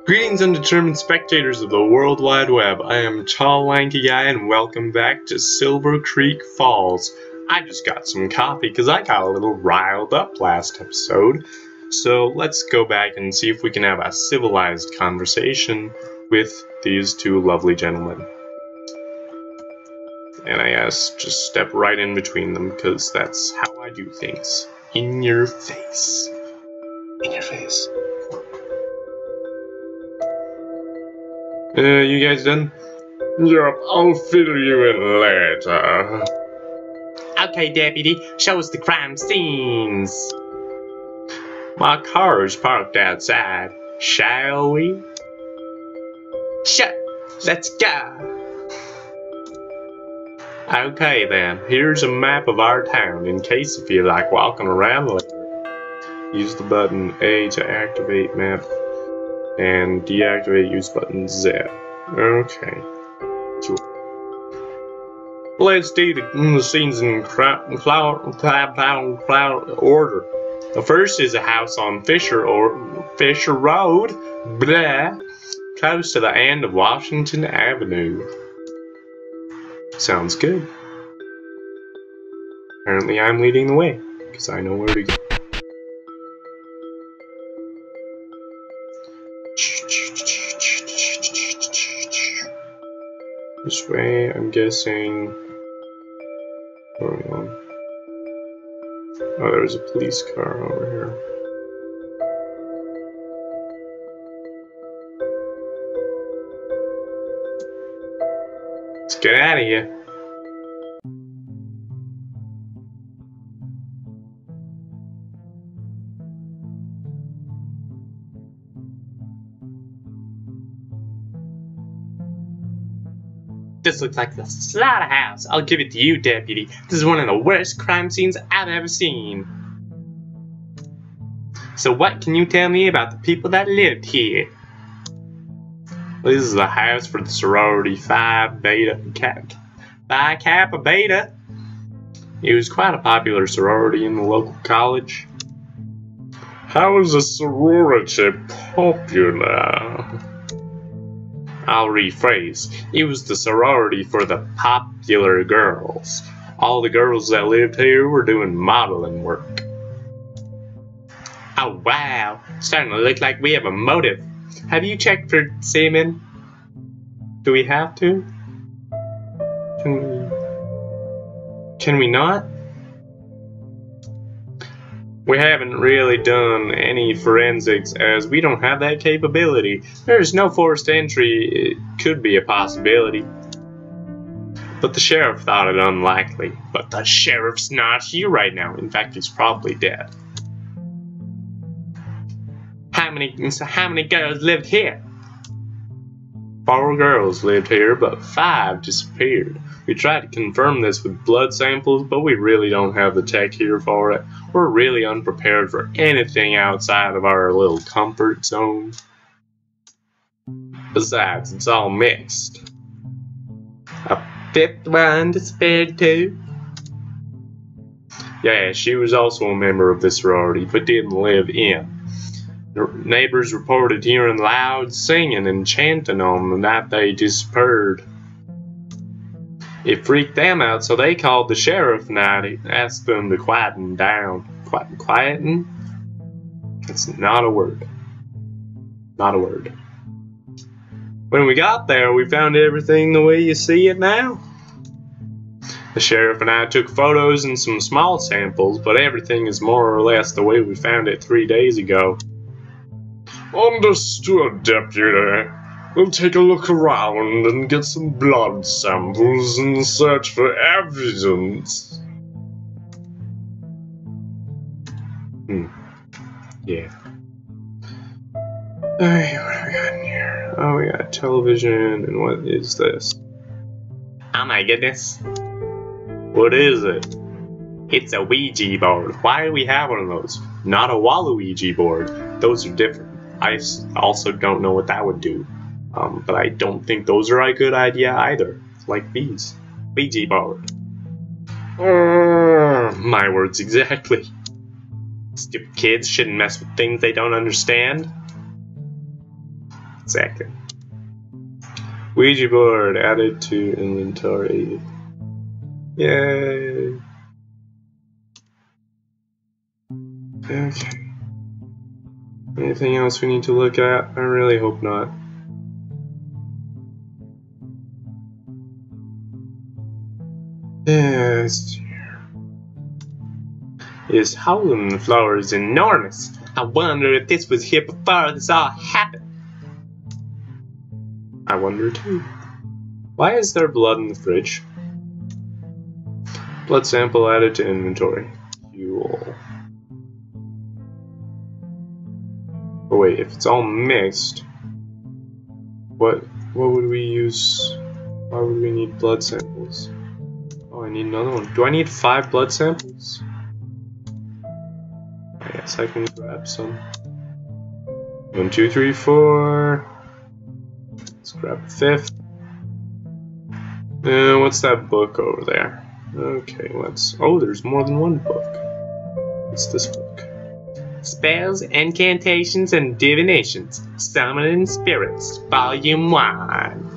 Greetings, undetermined spectators of the World Wide Web. I am a tall, lanky guy, and welcome back to Silver Creek Falls. I just got some coffee because I got a little riled up last episode. So let's go back and see if we can have a civilized conversation with these two lovely gentlemen. And I guess just step right in between them because that's how I do things. In your face. In your face. You guys done? Yep, I'll fill you in later. Okay, deputy, show us the crime scenes. My car is parked outside. Shall we? Sure, let's go. Okay then, here's a map of our town in case if you like walking around later. Use the button A to activate map. And deactivate use button Z. Okay. Let's do the scenes in order. The first is a house on Fisher Road, blah, close to the end of Washington Avenue. Sounds good. Apparently I'm leading the way, because I know where to go. This way, I'm guessing. Going on. Oh, there's a police car over here. Let's get out of here. This looks like the slaughterhouse. I'll give it to you, deputy. This is one of the worst crime scenes I've ever seen. So what can you tell me about the people that lived here? This is the house for the sorority Phi Kappa Beta. It was quite a popular sorority in the local college. How is a sorority popular? I'll rephrase. It was the sorority for the popular girls. All the girls that lived here were doing modeling work. Oh wow, starting to look like we have a motive. Have you checked for semen? Do we have to? Can we not? We haven't really done any forensics as we don't have that capability. There's no forced entry. It could be a possibility. But the sheriff thought it unlikely. But the sheriff's not here right now. In fact, he's probably dead. How many girls lived here? 4 girls lived here, but 5 disappeared. We tried to confirm this with blood samples, but we really don't have the tech here for it. We're really unprepared for anything outside of our little comfort zone. Besides, it's all mixed. A 5th one disappeared too. Yeah, she was also a member of the sorority, but didn't live in. The neighbors reported hearing loud singing and chanting on the night they disappeared. It freaked them out, so they called the sheriff and asked them to quieten down. Quieten? That's not a word. Not a word. When we got there, we found everything the way you see it now. The sheriff and I took photos and some small samples, but everything is more or less the way we found it 3 days ago. Understood, deputy. We'll take a look around and get some blood samples and search for evidence. Yeah. Alright, what have we got in here? Oh, we got television, and what is this? Oh my goodness. What is it? It's a Ouija board. Why do we have one of those? Not a Waluigi board. Those are different. I also don't know what that would do. But I don't think those are a good idea either. Like these. Ouija board. My words exactly. Stupid kids shouldn't mess with things they don't understand. Exactly. Ouija board added to inventory. Yay! Okay. Anything else we need to look at? I really hope not. Yes. This howling flower is enormous. I wonder if this was here before this all happened. I wonder too. Why is there blood in the fridge? Blood sample added to inventory. Fuel. Oh wait, if it's all mixed, what would we use? Why would we need blood samples? Oh, I need another one. Do I need 5 blood samples? I guess I can grab some. 1, 2, 3, 4. Let's grab a 5th. What's that book over there? Okay, let's... Oh, there's more than one book. What's this book? Spells, Incantations, and Divinations. Summoning Spirits, Volume 1.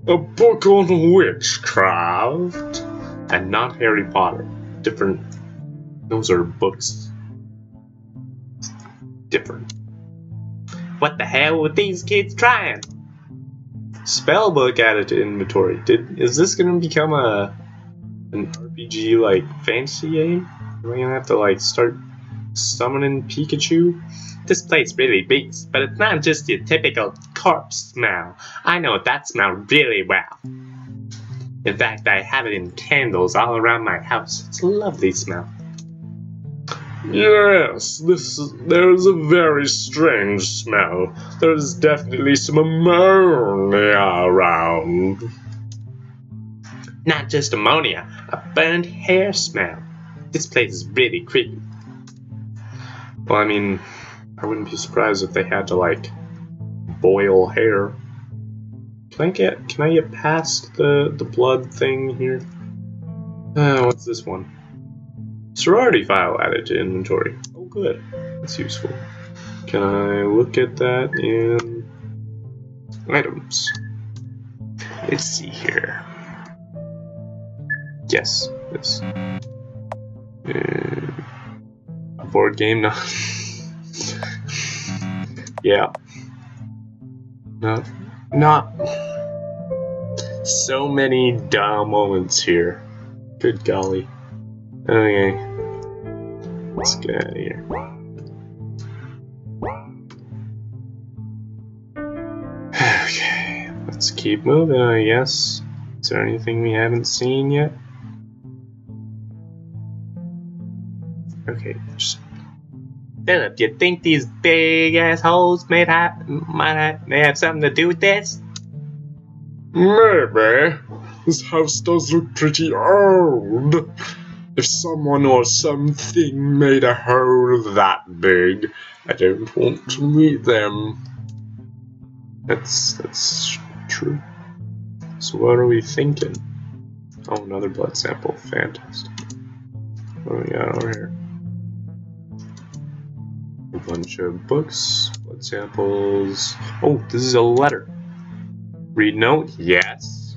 A book on witchcraft. And not Harry Potter. Different... Those are books. Different. What the hell were these kids trying? Spellbook added to inventory. Is this gonna become an RPG like fantasy game? Am I gonna have to like start summoning Pikachu? This place really beats, but it's not just your typical corpse smell. I know that smell really well. In fact, I have it in candles all around my house. It's a lovely smell. Yes, there's a very strange smell. There's definitely some ammonia around. Not just ammonia, a burned hair smell. This place is really creepy. Well, I mean, I wouldn't be surprised if they had to, like, boil hair. Can I get past the blood thing here? What's this one? Sorority file added to inventory. Oh, good. That's useful. Can I look at that in items? Let's see here. Yes, this. A board game, no. Yeah. Not. So many dumb moments here. Good golly. Okay. Let's get out of here. Okay, let's keep moving, I guess. Is there anything we haven't seen yet? Okay, just... Philip, you think these big assholes may have something to do with this? Maybe. This house does look pretty old. If someone or something made a hole that big, I don't want to meet them. That's true. So what are we thinking? Oh, another blood sample. Fantastic. What do we got over here? A bunch of books, blood samples. Oh, this is a letter. Read note? Yes.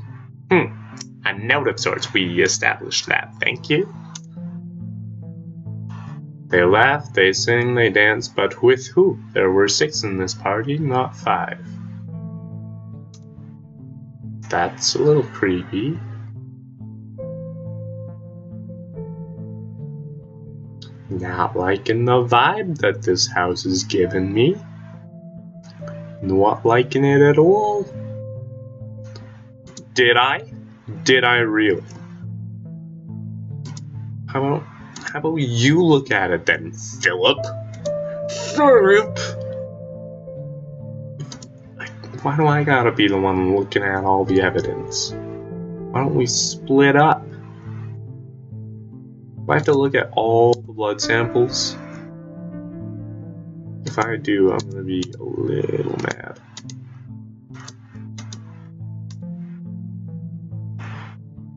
A note of sorts. We established that. Thank you. They laugh, they sing, they dance, but with who? There were 6 in this party, not 5. That's a little creepy. Not liking the vibe that this house is giving me. Not liking it at all. Did I? Did I really? How about you look at it then, Philip? Philip! Why do I gotta be the one looking at all the evidence? Why don't we split up? Do I have to look at all the blood samples? If I do, I'm gonna be a little mad.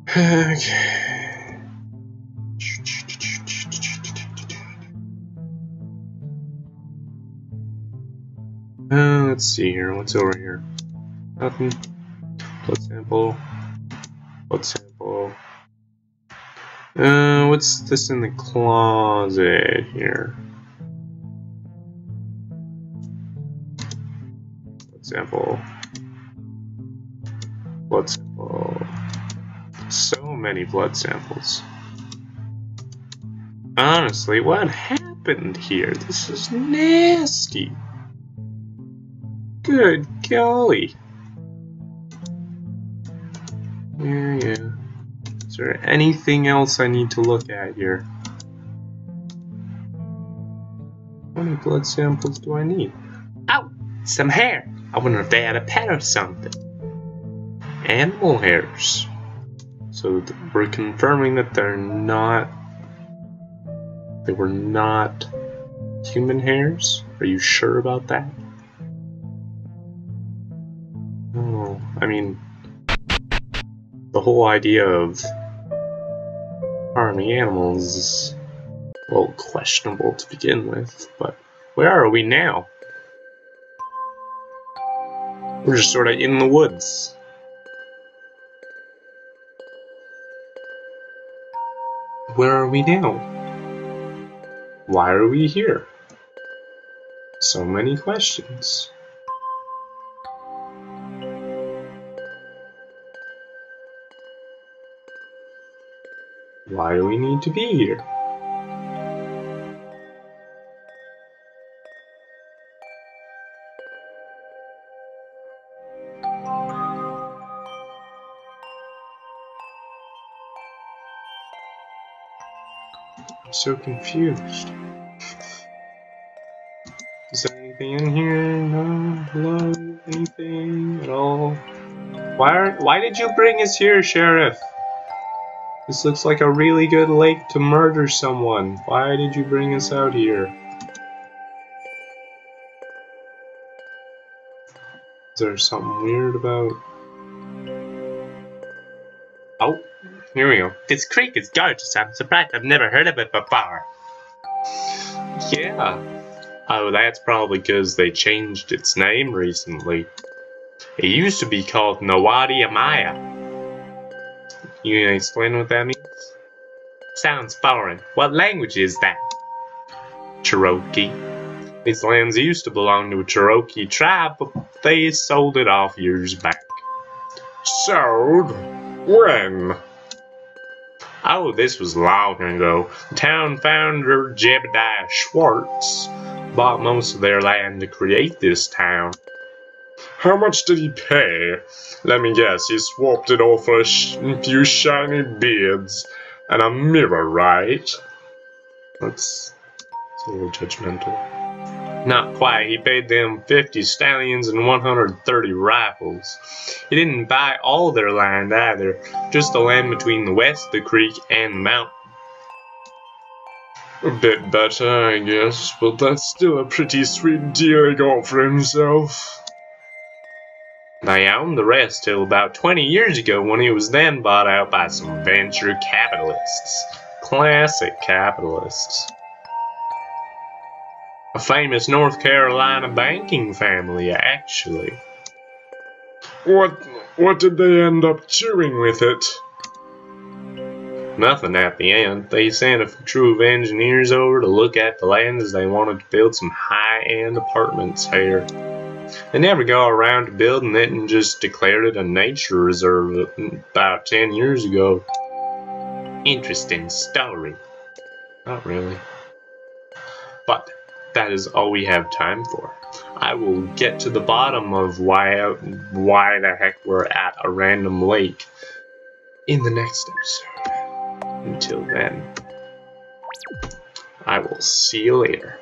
Okay. Let's see here. What's over here? Nothing. Blood sample. Blood sample. What's this in the closet here? Blood sample. Blood sample. So many blood samples. Honestly, what happened here? This is nasty. Good golly. Yeah. Is there anything else I need to look at here? How many blood samples do I need? Oh, some hair. I wonder if they had a pet or something. Animal hairs. So we're confirming that they were not human hairs? Are you sure about that? Oh, I mean, the whole idea of harming animals is, well, questionable to begin with, but where are we now? We're just sort of in the woods. Where are we now? Why are we here? So many questions. Why do we need to be here? I'm so confused. Is there anything in here? No? Hello? Anything at all? Why did you bring us here, Sheriff? This looks like a really good lake to murder someone. Why did you bring us out here? Is there something weird about... Oh, here we go. This creek is gorgeous. I'm surprised I've never heard of it before. Yeah. Oh, that's probably because they changed its name recently. It used to be called Nawadi Amaya. You gonna explain what that means? Sounds foreign. What language is that? Cherokee. These lands used to belong to a Cherokee tribe, but they sold it off years back. Sold? When? Oh, this was long ago. The town founder, Jebediah Schwartz, bought most of their land to create this town. How much did he pay? Let me guess, he swapped it all for a few shiny beads and a mirror, right? That's a little judgmental. Not quite. He paid them 50 stallions and 130 rifles. He didn't buy all their land either, just the land between the west, the creek, and the mountain. A bit better, I guess, but that's still a pretty sweet deal he got for himself. They owned the rest till about 20 years ago when he was then bought out by some venture capitalists. Classic capitalists. A famous North Carolina banking family, actually. What did they end up doing with it? Nothing at the end. They sent a crew of engineers over to look at the land as they wanted to build some high-end apartments here. They never got around to building it and just declared it a nature reserve about 10 years ago. Interesting story. Not really. But that is all we have time for. I will get to the bottom of why the heck we're at a random lake in the next episode. Until then, I will see you later.